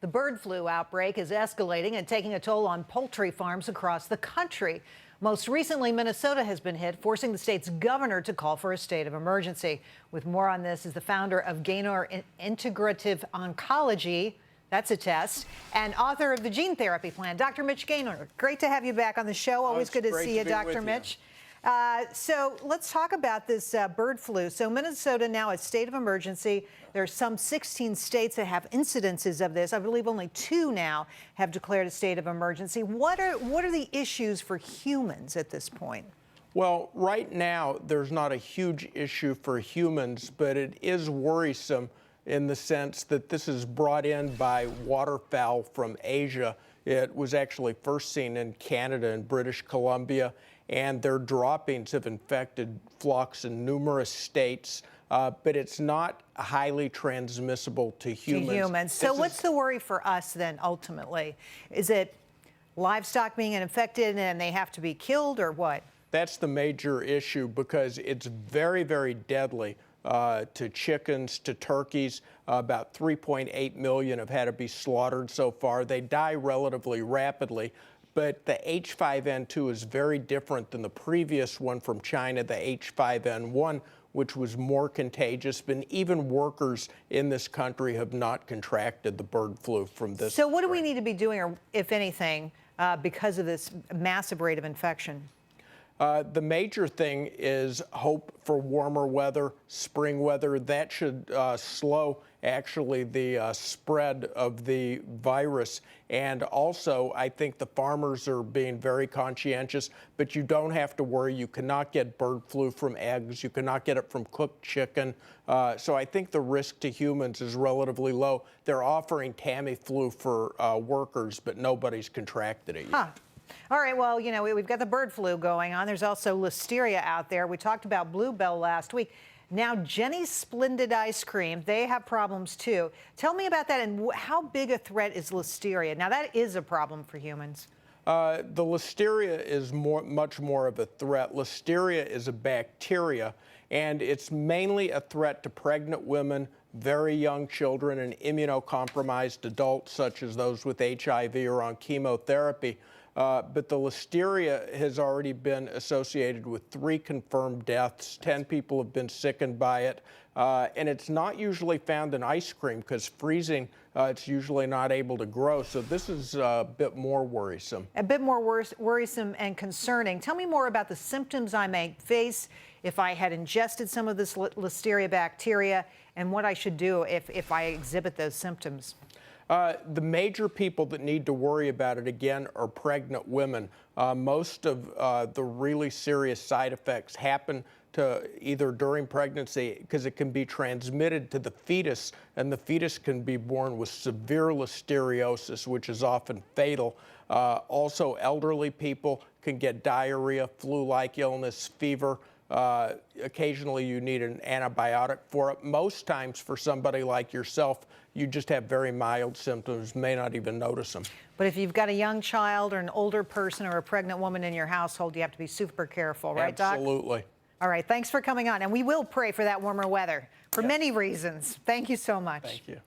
The bird flu outbreak is escalating and taking a toll on poultry farms across the country. Most recently, Minnesota has been hit, forcing the state's governor to call for a state of emergency. With more on this is the founder of Gaynor Integrative Oncology, that's a test, and author of the gene therapy plan, Dr. Mitch Gaynor. Great to have you back on the show. Always good to see you, Dr. Mitch. So let's talk about this bird flu. So Minnesota now is state of emergency. There's some 16 states that have incidences of this. I believe only 2 now have declared a state of emergency. What are the issues for humans at this point? Well, right now, there's not a huge issue for humans, but it is worrisome in the sense that this is brought in by waterfowl from Asia. It was actually first seen in Canada and British Columbia, and their droppings have infected flocks in numerous states, but it's not highly transmissible to humans. So what's the worry for us then, ultimately? Is it livestock being infected and they have to be killed, or what? That's the major issue, because it's very, very deadly to chickens, to turkeys. About 3.8 million have had to be slaughtered so far. They die relatively rapidly. But the H5N2 is very different than the previous one from China, the H5N1, which was more contagious. But even workers in this country have not contracted the bird flu from this. So what do we need to be doing, or if anything, because of this massive rate of infection? The major thing is hope for warmer weather, spring weather. That should slow, actually, the spread of the virus. And also, I think the farmers are being very conscientious, but you don't have to worry. You cannot get bird flu from eggs. You cannot get it from cooked chicken. So I think the risk to humans is relatively low. They're offering Tamiflu for workers, but nobody's contracted it yet. Huh. All right, well, you know, we've got the bird flu going on. There's also Listeria out there. We talked about Bluebell last week. Now, Jenny's Splendid Ice Cream, they have problems too. Tell me about that, and how big a threat is Listeria? Now, that is a problem for humans. The Listeria is much more of a threat. Listeria is a bacteria, and it's mainly a threat to pregnant women, very young children, and immunocompromised adults, such as those with HIV or on chemotherapy. But the Listeria has already been associated with 3 confirmed deaths. 10 people have been sickened by it. And it's not usually found in ice cream, because freezing, it's usually not able to grow. So this is a bit more worrisome. A bit more worrisome and concerning. Tell me more about the symptoms I may face if I had ingested some of this Listeria bacteria, and what I should do if I exhibit those symptoms. The major people that need to worry about it, again, are pregnant women. Most of the really serious side effects happen to either during pregnancy, because it can be transmitted to the fetus, and the fetus can be born with severe listeriosis, which is often fatal. Also, elderly people can get diarrhea, flu-like illness, fever. Occasionally you need an antibiotic for it. Most times, for somebody like yourself, you just have very mild symptoms, may not even notice them. But if you've got a young child or an older person or a pregnant woman in your household, you have to be super careful, right, Doc? Absolutely. All right, thanks for coming on. And we will pray for that warmer weather for many reasons. Thank you so much. Thank you.